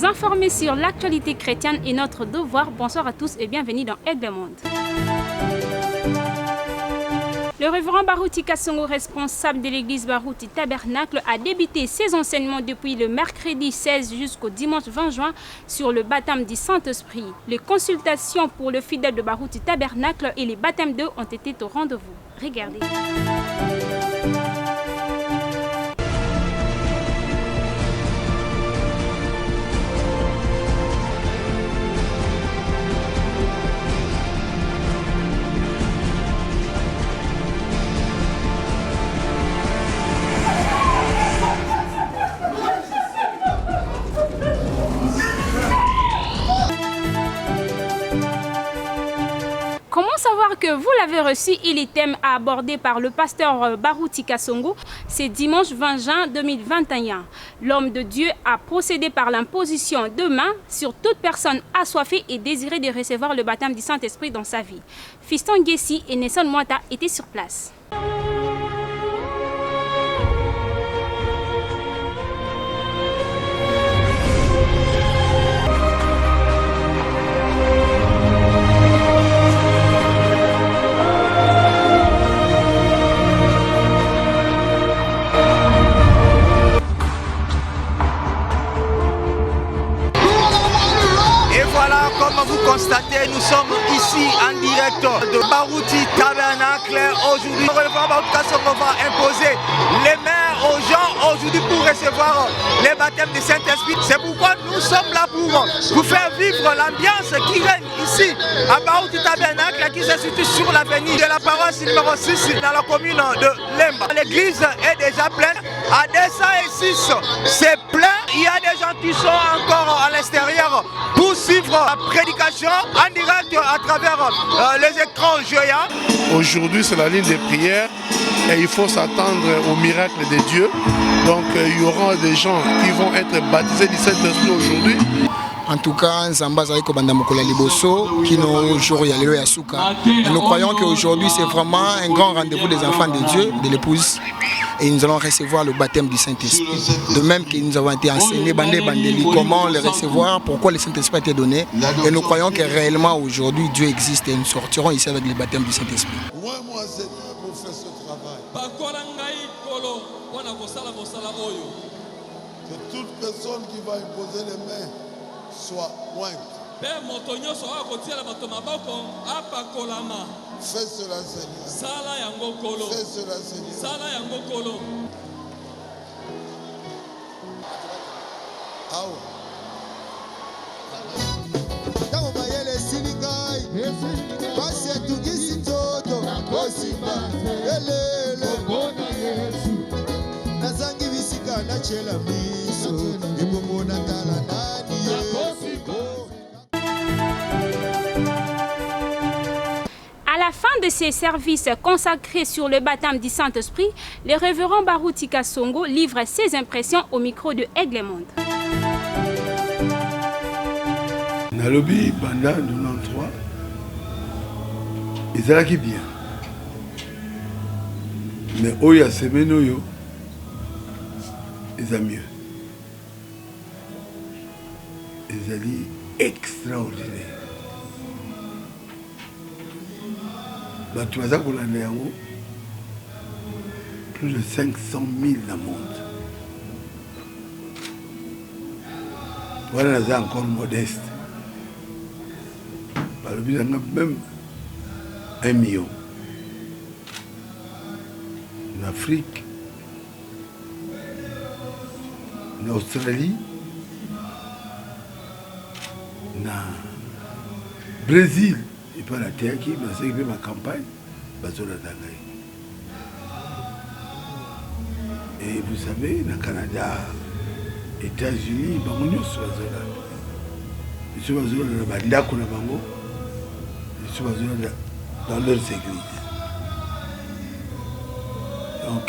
informer sur l'actualité chrétienne est notre devoir. Bonsoir à tous et bienvenue dans Aigle Monde. Le révérend Barouti Kassongo, responsable de l'église Barouti Tabernacle, a débuté ses enseignements depuis le mercredi 16 jusqu'au dimanche 20 juin sur le baptême du Saint-Esprit. Les consultations pour le fidèle de Barouti Tabernacle et les baptêmes d'eau ont été au rendez-vous. Regardez. Comment savoir que vous l'avez reçu? Il est thème abordé par le pasteur Barouti Kassongo. C'est dimanche 20 juin 2021. L'homme de Dieu a procédé par l'imposition de main sur toute personne assoiffée et désirée de recevoir le baptême du Saint-Esprit dans sa vie. Fiston Gessi et Nelson Mwata étaient sur place. Comme vous constatez, nous sommes ici en direct de Barouti Tabernacle. Aujourd'hui, le révérend Barouti Kassongo va imposer les mains aux gens aujourd'hui pour recevoir les baptêmes du Saint-Esprit. C'est pourquoi nous sommes là pour vous faire vivre l'ambiance qui règne ici à Barouti Tabernacle, qui se situe sur l'avenue de la paroisse numéro 6 dans la commune de Lemba. L'église est déjà pleine. À 206, c'est plein. Il y a des gens qui sont encore à l'extérieur pour suivre la prédication en direct à travers les écrans géants. Aujourd'hui, c'est la ligne des prières et il faut s'attendre au miracle de Dieu. Donc, il y aura des gens qui vont être baptisés du Saint-Esprit aujourd'hui. En tout cas, Nzamba Zaiko Bandamokola Liboso, qui nous jouons Yalelo Yasuka. Nous croyons qu'aujourd'hui, c'est vraiment un grand rendez-vous des enfants de Dieu, de l'épouse. Et nous allons recevoir le baptême du Saint-Esprit. De même que nous avons été enseignés, comment le recevoir, pourquoi le Saint-Esprit a été donné. Et nous croyons que réellement aujourd'hui, Dieu existe et nous sortirons ici avec le baptême du Saint-Esprit. Moi, Seigneur, pour faire ce travail. Que toute personne qui va imposer les mains soit ointe. Fais cela, Seigneur. Fais cela, Seigneur. À la fin de ces services consacrés sur le baptême du Saint-Esprit, le révérend Barouti Kassongo livre ses impressions au micro de Aigle Monde. Nalobi pendant 93, ils allaient bien. Mais Oya Semenoyo, ils ont mieux. Ils allaient extraordinaire. Plus de 500 000 dans le monde. Voilà, c'est encore modeste. Même 1 million. En Afrique, en Australie, en Brésil, et pas la terre qui m'a servi ma campagne, et vous savez, dans le Canada, États-Unis, ils sont dans leurs églises. Donc,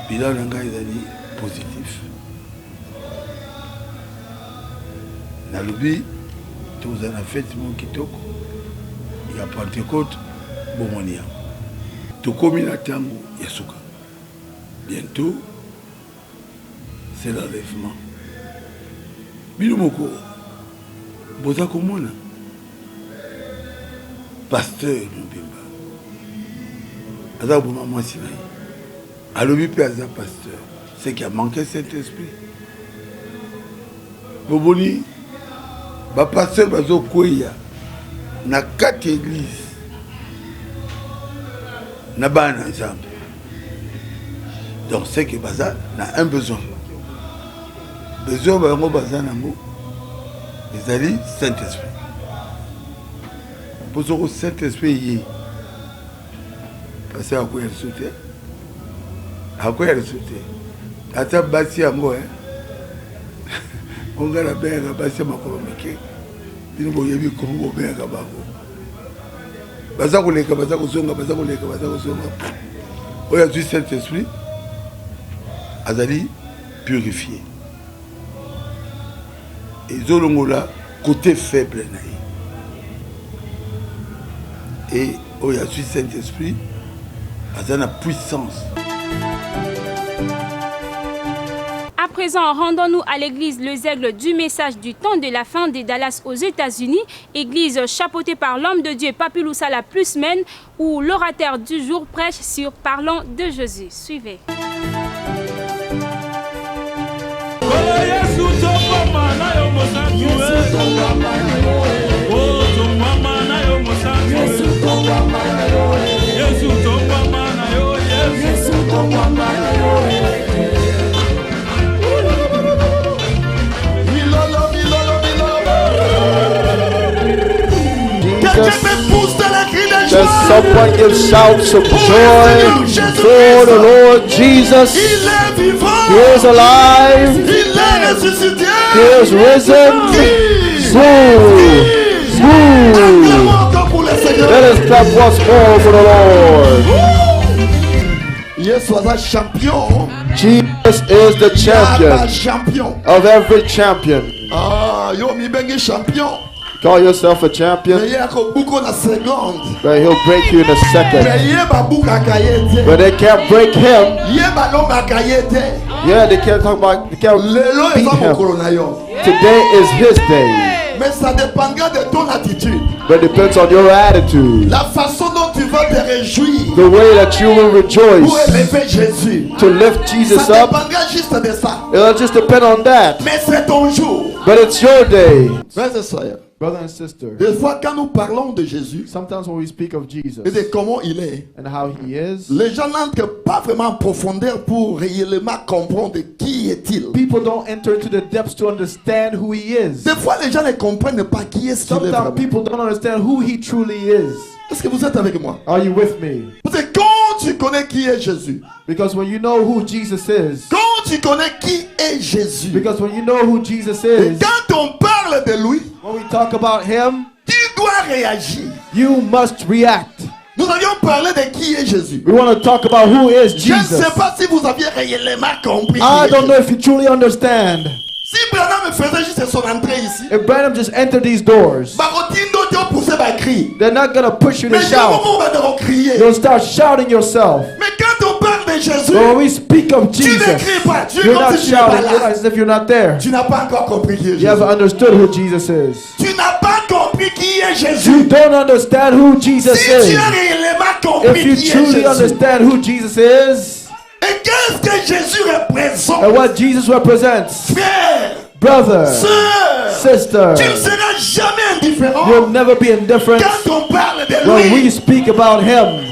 bilan est positif. Dans le but, tous en a fait mon kitoko. Il y a Pentecôte, Bomonia. Tout comme il a tango, Yasuka. Bientôt, c'est l'enlèvement. bino moko boza komona pasteur Mbemba aza boma mwasi na ye alobi mpe aza pasteur c'est qui a manqué Saint-Esprit boboni bapasteur bazokweya na kati église na bana na nzambe donc c'est que baza na un besoin bango baza nango ezali Saint-Esprit mpo soko Saint-Esprit ye parce akoya liso te akoya liso te ata basi yango onga na bengaka basi ya makolo mike bino boyebi komo bobengaka bango baza koleka baza kozonga oyo azwi Saint-Esprit azali purifié ezolongola côté faible na ye et oyo azwi Saint-Esprit aza na puissance. À présent, rendons-nous à l'église Les Aigles du Message du Temps de la Fin de Dallas aux États-Unis, église chapeautée par l'homme de Dieu Papilou Sala Plusmen, où l'orateur du jour prêche sur Parlons de Jésus. Suivez. Does someone give shouts of joy for the Lord Jesus? He is alive. He is risen. Let us clap once more for the Lord. Jesus is the champion of every champion. Call yourself a champion, but he'll break you in a second. But they can't break him. Yeah, they can't talk about, they can't beat him. Today is his day. Mais ça dépendra de ton attitude. But it depends on your attitude. La façon dont tu vas te réjouir. The way that you will rejoice. Pour élever Jésus. To lift Jesus ça up. dépendra juste de ça. It'll just depend on that. Mais c'est ton jour. But it's your day. Frères et sœurs. Brother and sister. Des fois quand nous parlons de Jésus. Sometimes when we speak of Jesus. Et de comment il est. And how he is. Les gens n'entrent pas vraiment en profondeur pour réellement comprendre qui est-il. People don't enter into the depths to understand who he is. Des fois les gens ne comprennent pas qui est-ce qu'il est vraiment. Sometimes people don't understand who he truly is. Est-ce que vous êtes avec moi? Are you with me? Parce que quand tu connais qui est Jésus. Because when you know who Jesus is. Quand tu connais qui est Jésus. Because when you know who Jesus is. Et quand on parle de lui. When we talk about him. Tu dois réagir. You must react. Nous avions parlé de qui est Jésus. We want to talk about who is Jesus. Je ne sais pas si vous aviez réellement compris. I don't know if you truly understand. Si Branham faisait juste son entrée ici, if Branham just entered these doors, they're not going to push you to shout. You'll start shouting yourself. But when we speak of Jesus, you're not shouting as if you're not there. You haven't understood who Jesus is. You don't understand who Jesus is. If you truly understand who Jesus is, et qu'est-ce que Jésus représente? And what Jesus represents. Frère, brother, sœur, sister, tu ne seras jamais indifférent. You'll never be indifferent quand on parle de when lui. we speak about him.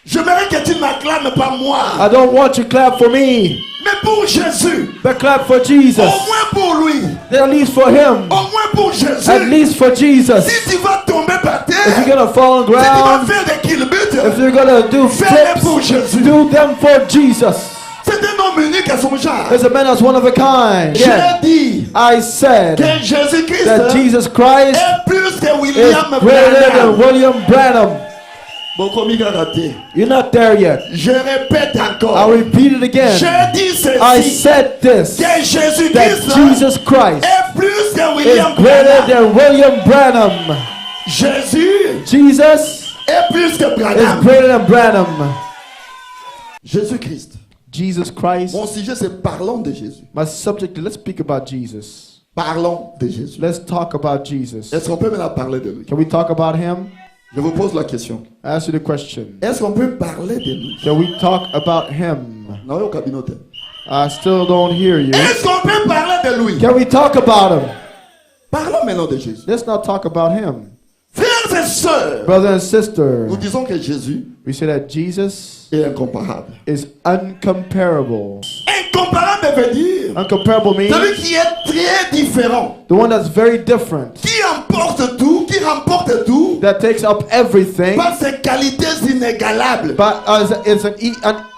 J'aimerais que tu m'acclames pas moi. I don't want you to clap for me. Mais pour Jésus. But clap for Jesus. Au moins pour lui. At least for him. Au moins pour Jésus. At least for Jesus. Si tu vas tomber par terre. If you're gonna fall on ground. Si tu vas faire des kilomètres. If you're gonna do flips. Pour Jésus. Do them for Jesus. C'est un homme unique à son genre. There's a man that's one of a kind. J'ai dit. I said. Que Jésus-Christ. That Jesus Christ. Est plus que William Branham. Greater than William Branham. You're not there yet. Je répète encore. I'll repeat it again. Je dis ceci. I said this. Que Jésus-Christ that Jesus Christ est plus que William is greater than William Branham. Jesus est plus que Branham. Is greater than Branham. Jésus-Christ. Jesus Christ. Mon sujet c'est parlons de Jésus. My subject, let's speak about Jesus. Parlons de Jésus. Let's talk about Jesus. Est-ce qu'on peut maintenant parler de lui? Can we talk about him? Je vous pose la question. I ask you the question. Est-ce qu'on peut parler de lui? Can we talk about him? Non, au cabinet. I still don't hear you. Est-ce qu'on peut parler de lui? Can we talk about him? Parlons maintenant de Jésus. Let's not talk about him. Frères et sœurs, Brothers and sisters, nous disons que Jésus we say that Jesus est incomparable. is uncomparable. Incomparable veut dire Uncomparable means celui qui est très différent, the one that's very different, qui emporte tout, qui remporte tout that takes up everything, par ses qualités inégalables, but it's an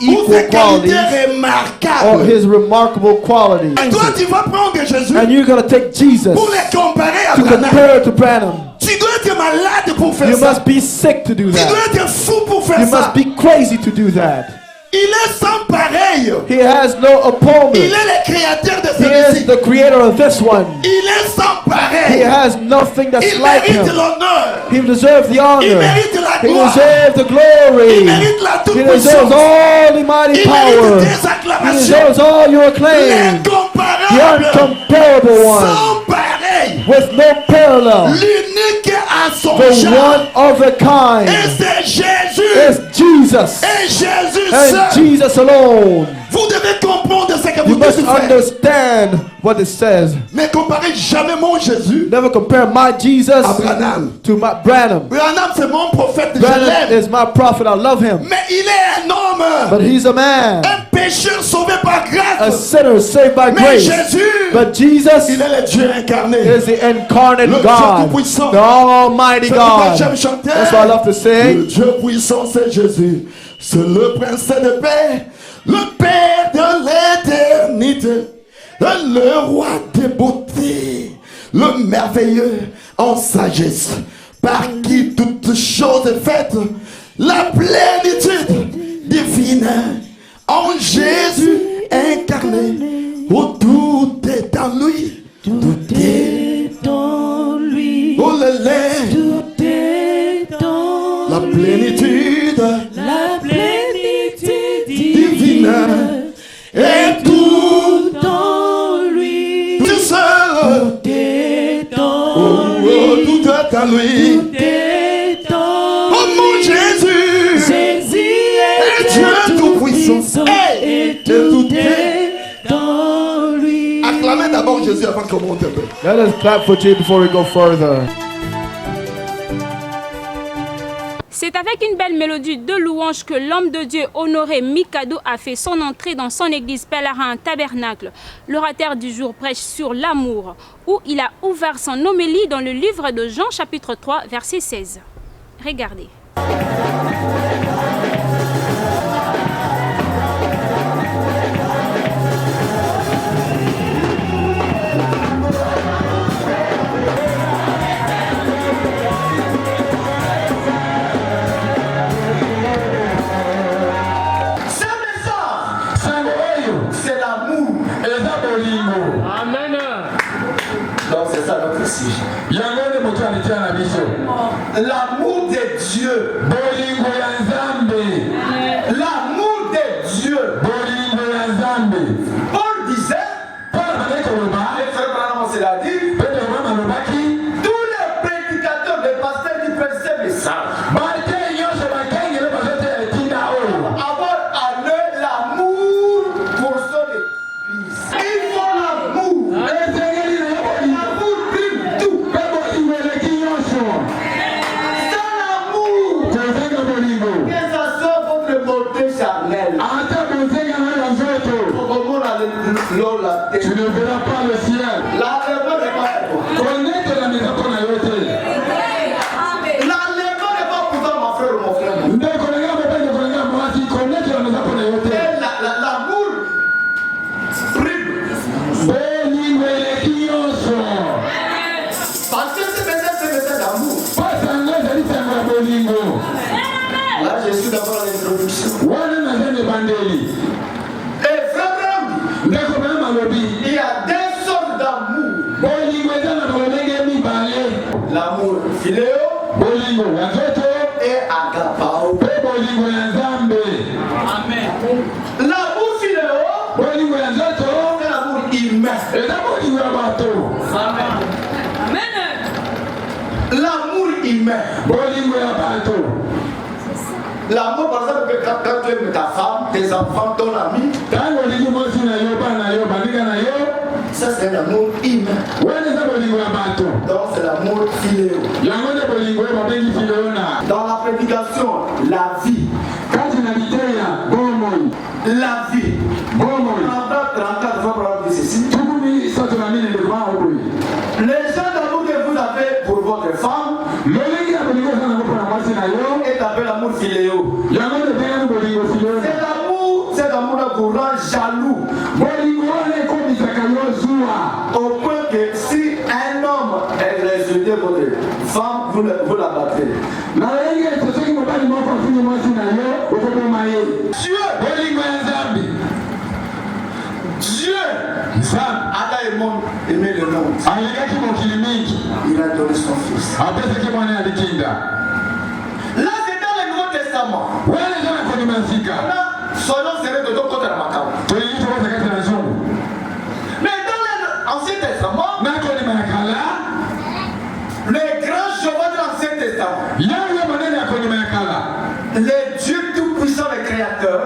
pour ses equal quality, qualités or remarquables. his remarkable qualities. Et toi, tu vas prendre Jésus And you're going to take Jesus pour les comparer à to Branham. compare to Branham. Tu dois être malade pour faire You ça. must be sick to do Tu dois that. être fou pour faire You ça. must be crazy to do that. Il est sans pareil. He has no Il opponent. est le créateur de He celui-ci. is the creator of this one. Il est sans He pareil. has nothing that's Il like mérite him. l'honneur. He deserves the Il honor. mérite la He gloire. deserves the glory. Il mérite la He deserves toute-puissance. all the mighty Il power. mérite des He acclamations. deserves all your acclaim. The L'incomparable. uncomparable one. Sans pareil. With no parallel. L'unique à son The genre. one of a kind. Et c'est Jésus. Is Jesus. Et Jésus And seul. Jesus alone. Vous devez comprendre ce que You vous must devez faire. understand what it says. Ne comparez jamais mon Jésus Never compare my Jesus à Branham. to my Branham. Branham, c'est mon prophète, je Branham l'aime. is my prophet. I love him. Mais il est un homme. But he's a man. Un pécheur sauvé par A grâce. sinner saved by Mais grace. Jésus, But Jesus il est le Dieu incarné. is the incarnate Le Dieu God. tout-puissant. The Almighty C'est pourquoi God. j'aime chanter. That's why I love to Le sing. Dieu puissant, c'est Jésus. C'est le prince de paix. Le Père de l'éternité. Le roi des beautés. Le merveilleux en sagesse. Par qui toute chose est faite. La plénitude divine. En Jésus incarné. Oh, tout est en lui. Tout est en lui. Oh, le lait. Tout est en la plénitude. La plénitude divine. Et tout en lui. Tout seul. Tout est en lui. Tout est en lui. Tout est en lui. Oh, mon Jésus. Jésus est Dieu tout-puissant. Et tout est en lui. Acclamez d'abord Jésus avant qu'on monte un peu. Let us clap for Jesus before we go further. C'est avec une belle mélodie de louange que l'homme de Dieu Honoré Mikado a fait son entrée dans son église pèlerin tabernacle. L'orateur du jour prêche sur l'amour, où il a ouvert son homélie dans le livre de Jean chapitre 3 verset 16. Regardez. C'est l'amour. Amen. Donc c'est ça notre sujet. L'amour de Dieu. L'amour de Dieu. Paul disait, les frères Branham se l'a dit, tous les prédicateurs, les pasteurs qui prêchaient le message, avoir en eux l'amour pour son église. Il faut l'amour. L'amour prime tout. Sans l'amour, que ça soit votre beauté charnelle. Tu ne verras pas le ciel. L'enlèvement n'est pas pour toi. Connais la maison qu'on a yoté. L'enlèvement n'est pas pour toi, mon frère ou mon frère. Et l'amour prime. Parce que c'est peut-être d'amour. Là, je suis d'abord à l'introduction. Et frère Branham, il y a deux sortes d'amour. L'amour philéo et agapao. L'amour philéo, c'est l'amour humain. L'amour humain. L'amour, par exemple, que quand tu aimes ta femme, tes enfants, ton ami, ça c'est un amour humain. Donc c'est l'amour philéo. Dans la prédication, la vie. La vie. On va 34 fois pour dire ceci. Les gens d'amour que vous avez pour votre femme est appelé l'amour philéo. Cet amour vous rend jaloux. Au point que si un homme est résulté votre femme, vous la battrez. Dieu Adam et monde aimait le monde. Il a donné son fils. Là c'est dans le Nouveau Testament. Son nom serait de ton côté de ma carte. Mais dans l'Ancien Testament, les grands chevaux de l'Ancien Testament, les dieux tout-puissants, les créateurs,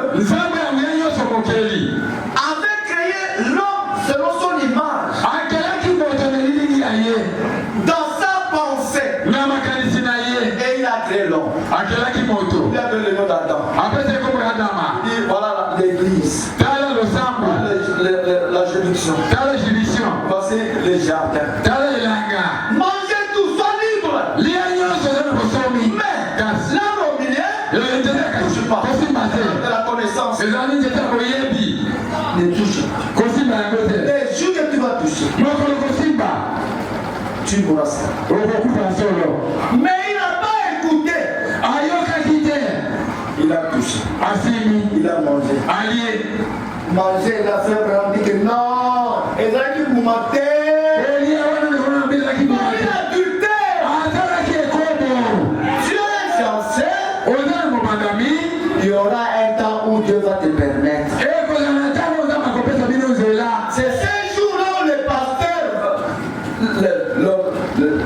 avaient créé l'homme selon son image. Dans sa pensée. Et il a créé l'homme. Il a donné le nom d'Adam. Il dit voilà l'église. La juridiction. Voici les jardins. Mangez tout, sois libre. Mais l'homme au milieu ne touche pas. De la connaissance. Ne touche pas. Les jours que tu vas toucher, tu mourras. Mais il n'a pas écouté. Il a touché. Il a mangé. Manger, il a fait vraiment dit que non. Et là, il m'a maté. Il a adultère. Dieu est censé. Il y aura un temps où Dieu va te permettre. C'est ces jours-là où les pasteurs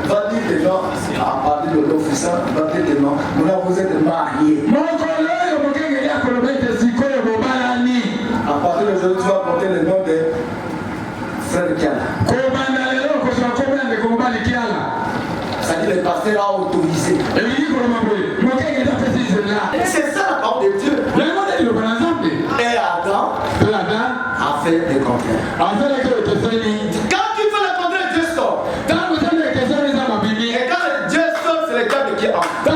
va dire des gens, à partir de l'officier, va dire des gens, vous êtes mariés. À partir d'aujourd'hui, tu vas porter le nom de Frère Kiala. Ça dit le pasteur a autorisé. C'est ça la parole de Dieu. Et Adam a fait le contraire. Quand tu fais le contraire, Dieu sort. Et quand Dieu sort, c'est le diable qui entre. Et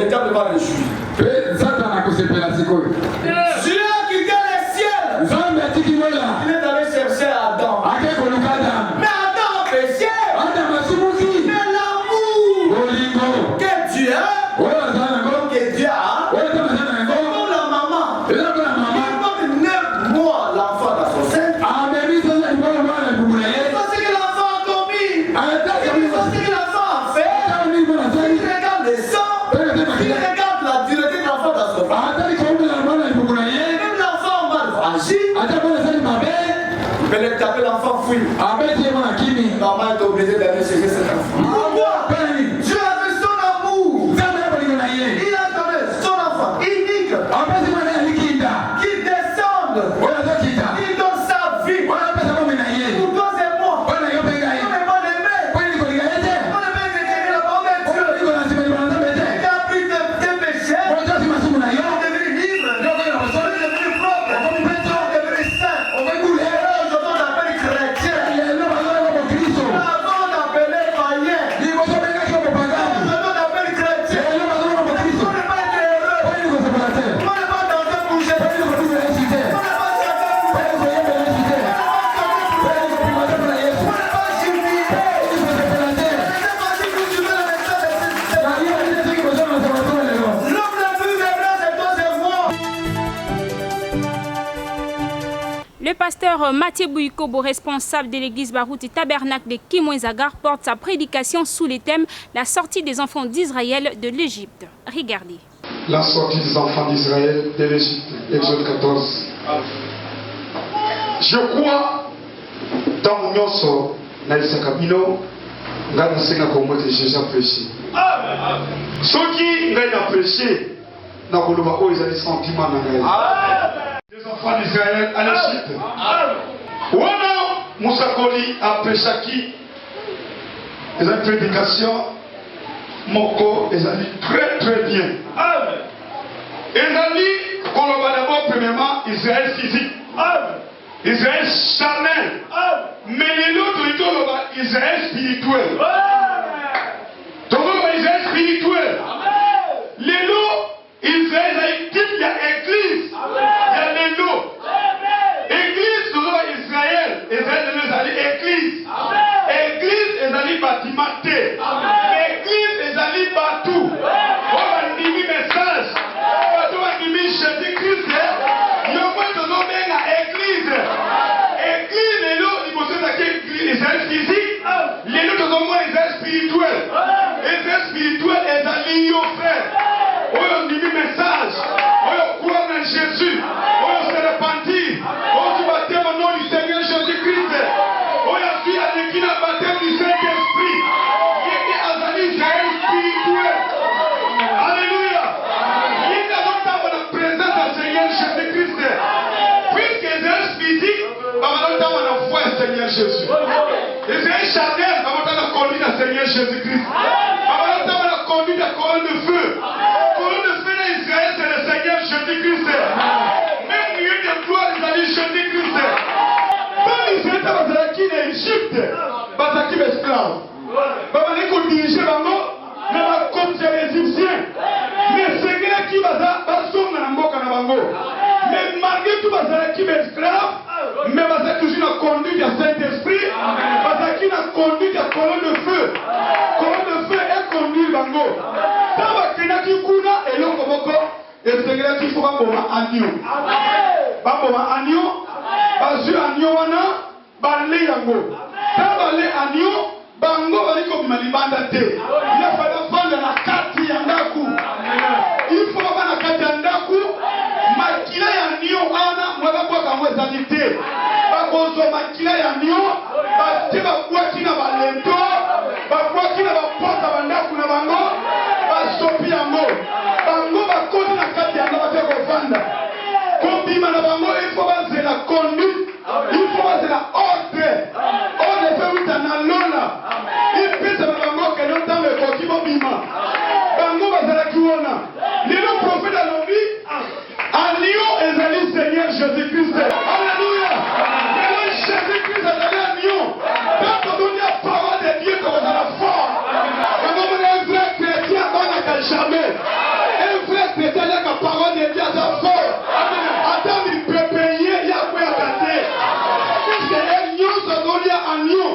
le diable va le jouir. Dieu qui gagne les ciels. Il est allé chercher Adam. Mais Adam a péché. Mais l'amour que Dieu a, comme la maman, il porte 9 mois l'enfant dans son sein. Il faut ce que l'enfant a commis. Il faut ce que l'enfant a fait. Il regarde le sang. Il regarde la dureté de l'enfant dans son ventre. Même l'enfant mal agit. Il peut taper l'enfant fouille. Maman est obligée d'aller chercher cet enfant. Pourquoi? Dieu a fait son amour. Il a donné son enfant unique. Qui descend. Il donne sa vie. Pour toi et moi. On est pas aimé. On est bien écouter la parole de Dieu. Il a pris tes péchés. On est devenu libre. On est devenu propre. On est devenu saint. Aujourd'hui on appelle chrétien. Avant on appelait païen. Aujourd'hui on appelle chrétien. On n'est pas heureux. On n'est pas dans un bouger. On n'est pas dans un bouger. Le pasteur Mathieu Bouykobo, responsable de l'église Barouti Tabernacle de Kimouezagar, porte sa prédication sous le thème « La sortie des enfants d'Israël de l'Égypte ». Regardez. La sortie des enfants d'Israël de l'Égypte, Exode 14. Je crois tant nyonso na lisaka bino ngai nasenga kombo te Jésus prêché soki ngai na prêché na koloba oyo ezali sentiment na ngai les enfants d'Israël à la suite wana musakoli apesaki ezali prédication moko ezali très bien ezali koloba d'abord premièrement Israël physique Israël charnel mais lelo tolitoloba Israël spirituel tokoloba Israël spirituel lelo Israël ezali type ya église ya lelo église toloba Israël lelo ezali église église ezali bâtiment te église ezali batou oyo bandimi message bato bandimi Jésus Christ yongo tozobenga église église lelo liboso ezaki Israël physique lelo tozomona Israël spirituel Israël spirituel ezali yo frère oyo ndimi message oyo croire na Jésus oyo se repentir oyo tu baptême au nom du Seigneur Jésus Christ oyo asui aleki na baptême du Saint-Esprit yeke azali Israël spirituel alléluia yeke azotamba na présence ya Seigneur Jésus Christ puisque Israël physique babalotamba na foi ya Seigneur Jésus Israël charnel babalotamba na conduite ya Seigneur Jésus Christ babalotamba na conduite ya colonne de feu Israël, c'est le Seigneur Jésus-Christ. Même lieu de gloire, ils allaient Jésus-Christ. Quand Israël était en Égypte, ils étaient esclaves. Ils allaient diriger comme les Égyptiens. Mais c'est qui mais malgré tout, ils étaient esclaves. Mais ils étaient toujours la conduite du Saint-Esprit. Ils étaient la conduite de la colonne de feu. Colonne de feu est conduite bango. Et l'on convoque et c'est vrai qu'il faut bamboma agneau. Bamboma agneau, basu agneau wana, balé yango. Quand balé agneau, bango bali comme malibanda te. Il a fallu prendre la carte yandaku. Il faut avoir la carte yandaku. Makila agneau wana, moi va boire comme ezalité. Bakozo makila agneau, bate ba kwa kina balento, ba kwa kina ba porta bandaku na bango. Sopi yango bango bakoti na kati yango bate kovanda kobima na bango il faut bazela conduite il faut bazela ordre pe uta na lola ipesa na bango ke ntango ekoki bobima bango bazalaki wana lelo prophète alobi alio ezali Seigneur Jésus-Christ alléluia lelo Jésus-Christ azali alio tant todoni ya parole de Dieu kozala fort jamais. Un vrai chrétien a la parole de Dieu à sa force. Attends, il peut payer, il y a quoi à tâter. Puisque un lion se donne à agneau.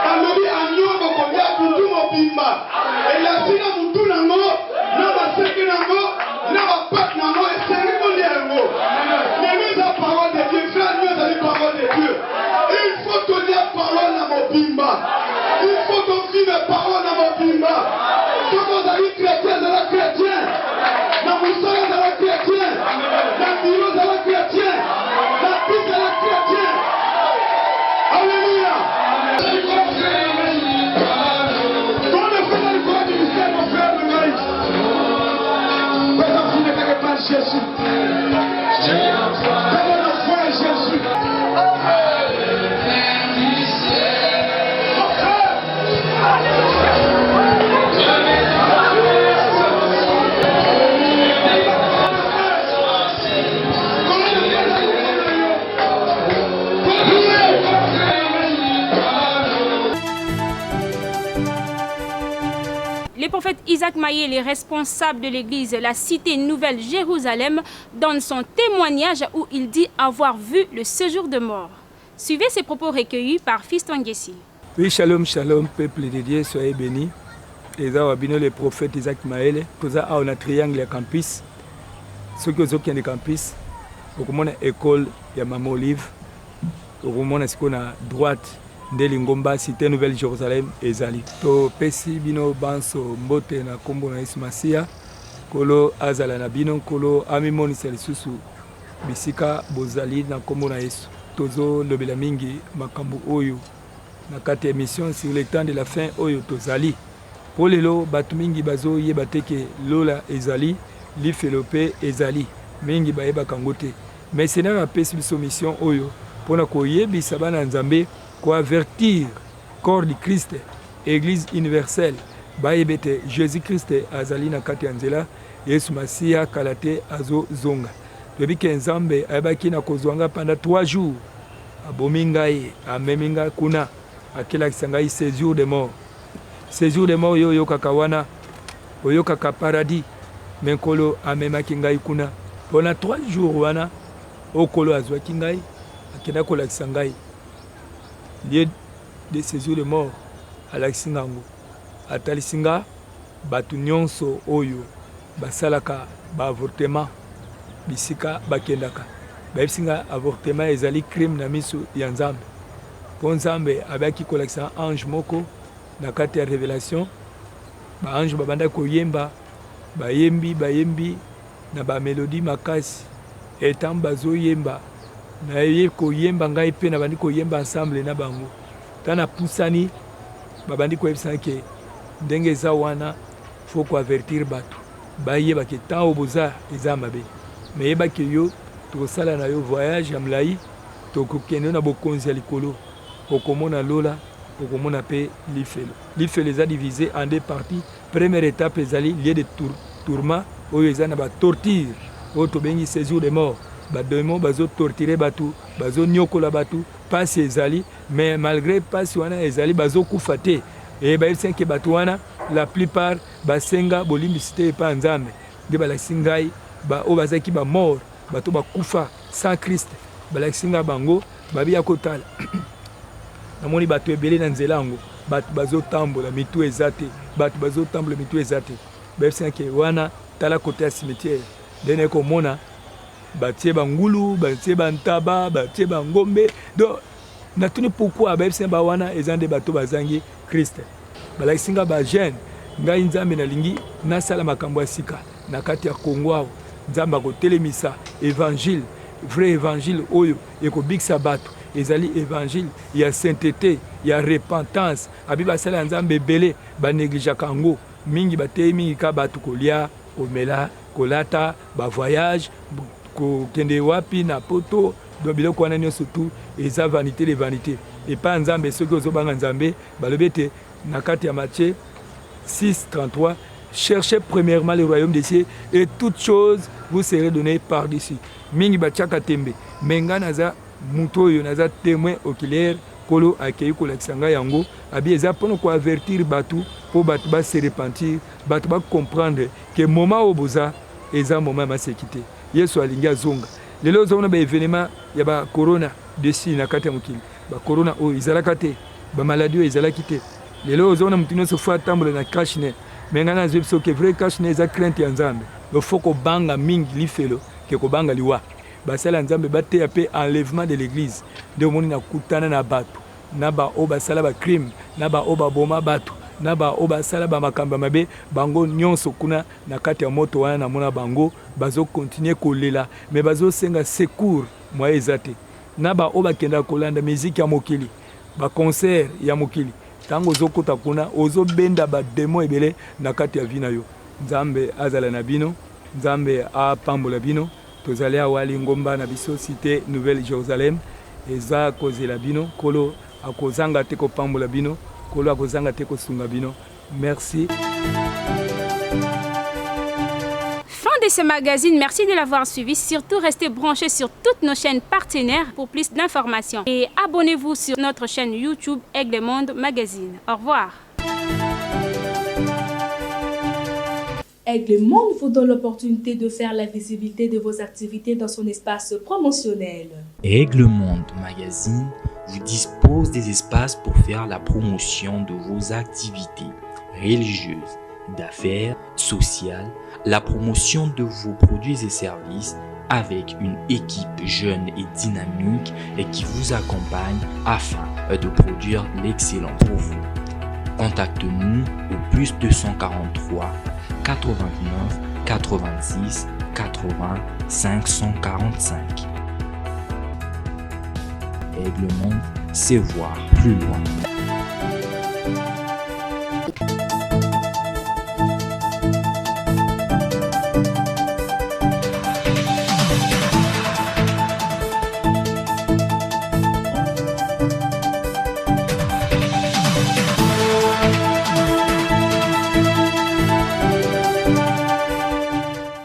Alori agneau, donc on y a pour tout mon bimba. Et la sina moutou nango, n'a pas séqué nango, n'a pas pat nango, et c'est lui nango. Mais la parole de Dieu, frère, nous avons la parole de Dieu. Il faut donner la parole à mon bimba. Il faut donner la parole à mon bimba. Quand vous avez chrétien, c'est la chrétien. La moussole, c'est la chrétien. La bureau, c'est la chrétien. La piste, c'est la chrétien. Alléluia. Quand le frère du corps du mystère, mon frère de Maïs. Présent, vous ne verrez pas Jésus. Prenez la foi à Jésus. Mon frère. Le prophète Isaac Maye, le responsable de l'église La Cité Nouvelle Jérusalem, donne son témoignage où il dit avoir vu le séjour de mort. Suivez ces propos recueillis par Fiston Gessi. Oui, shalom, shalom, peuple de Dieu, soyez bénis. Et là, le prophète Isaac Maye, on a un triangle à campus. Ceux qui ont un campus, on a une école, il y a Maman Olive, on a une droite. Ndeli Ngomba Cité Nouvelle Jérusalem ezali to pesi bino banso mbote na kombo na Yesu Masia kolo azala na bino kolo amimoni lisusu bisika bozali na kombo na Yesu tozo lobela mingi makambo oyo na kati émission sur le temps de la fin oyo tozali po lelo bato mingi bazoyeba te ke lola ezali lifelo mpe ezali mingi bayebaka yango te mais Seigneur apesi biso mission oyo mpona koyebisa bana nzambe koavertir corps du Christ église universelle bayeba ete Jésus Christ azali na kati ya nzela Yesu Masiya kala te azozonga toyebi ke nzambe ayebaki na kozwa nga pendant 3 jours abomi ngai amemi ngai kuna akelakisa ngai séjour de mort oyo oyokaka wana oyokaka paradis me nkolo amemaki ngai kuna mpona 3 jours wana okolo azwaki ngai akenda kolakisa ngai lieu de séjour de mort alakisi ngango atalisi nga bato nyonso oyo basalaka baavortement bisika bakendaka bayebisi nga avortement ezali crime na miso ya nzambe mpo nzambe abaki kolakisa ange moko na kati ya révélation baange babandaki koyemba bayembi na bamelodi makasi etan bazoyemba naye koyemba ngai mpe nabandi koyemba ensemble na bango tana pusani babandi koyebisana ke ndenge eza wana fo koavertir bato bayeba ke ntango boza eza mabe meyebaki yo tokosala na yo voyage ya molai tokokende na bokonzi ya likolo okomona lola okomona mpe lifelo eza divisé en 2 parties. Première étape ezali lieu de tourment oyo eza na batorture oyo tobengi séjour de mort bademo bazotortire bato bazonyokola bato pasi ezali mais malgré pasi wana ezali bazokufa te bayebisi ke bato wana la plupart basenga bolimbisi te epa nzambe nde balakisi ngai oyo bazalaki bamort bato bakufa sans Christ balakisi ngai bango babiya kotala namoni bato ebele na nzela yango bato bazotambola mitu eza te bayebisi ke wana tala kote ya cimetière nde naye komona batie bangulu batie bantaba batie bangombe donc natuni pourquoi bayebisi bawana eza nde bato bazangi Christ balakisi nga bajeune ngai nzambe nalingi nasala makambo ya sika na kati ya Kongo awo nzambe akotelemisa évangile vrai évangile oyo ekobikisa bato ezali évangile ya sainteté ya repentance abi basala nzambe ebele banegligeaka yango mingi batei mingi ka bato kolia komela kolata bavoyage kokende wapi na poto do biloko wana nyonso tu eza vanité de vanité epa nzambe soki ozobanga nzambe balobi ete na kati ya Matthieu 6:33 cherchez premièrement le royaume des cieux et toutes choses vous serez données par-dessus mingi batiaka tembe menga naza muto oyo naza témoin oculaire kolo akei kolakisa ngai yango abi eza mpona koavertir bato mpo bato base repentir bato bacomprendre ke moma oyo boza eza moma ya maseki te yesu alingi azonga lelo ozomona baévénement ya bacorona desi na kati ya mokili bacorona oyo ezalaka te bamaladi oyo ezalaki te lelo ozomona motu nyonso fo atambola na cashne me ngai nazwi biso ke vrai cashne eza crainte ya nzambe ofo kobanga mingi lifelo ke kobanga liwa basala nzambe bateya mpe enlèvement de l'église nde omoni nakutana na bato na baoyo basala bacrime na baoyo baboma bato na baoyo basala bamakambo ya mabe bango nyonso kuna na kati ya moto wana namona bango bazokontinue kolela me bazosenga secours mwa eza te na baoyo bakendaka kolanda miziki ya mokili baconcert ya mokili ntango ozokota kuna ozobenda bademo ebele na kati ya vi na yo nzambe azala na bino nzambe apambola bino tozali awa lingomba na biso cité nouvelle Jérusalem eza kozela bino kolo akozanga te kopambola bino kolo akozanga te kosunga bino merci. Fin de ce magazine, merci de l'avoir suivi. Surtout restez branchés sur toutes nos chaînes partenaires pour plus d'informations et abonnez-vous sur notre chaîne YouTube Aigle Monde Magazine. Au revoir. Aigle Monde vous donne l'opportunité de faire la visibilité de vos activités dans son espace promotionnel. Aigle Monde Magazine vous dispose des espaces pour faire la promotion de vos activités religieuses, d'affaires, sociales, la promotion de vos produits et services avec une équipe jeune et dynamique et qui vous accompagne afin de produire l'excellent pour vous. Contactez-nous au plus 243 89 86 80 545. Aigle Monde, c'est voir plus loin.